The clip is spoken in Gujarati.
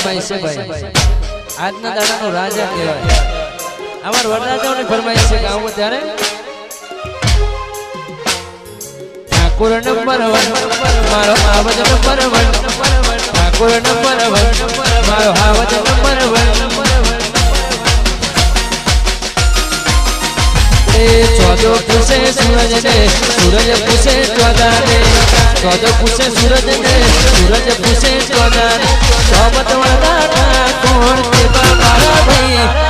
ફરમાઈશ છે ભાઈ આજના દાડાનો રાજા કહેવાય અમાર વરરાજાઓની ફરમાઈશ છે કે આવું ત્યારે ઠાકોર નંબર 1 મારો આવજ નંબર 1 ઠાકોર નંબર 1 મારો આવજ નંબર 1 चौदह पूछे सूरज ने सूरज पूछे चौदह ने चौदह पूछे सूरज ने सूरज पूछे चौदह ने कौन के मारा भाई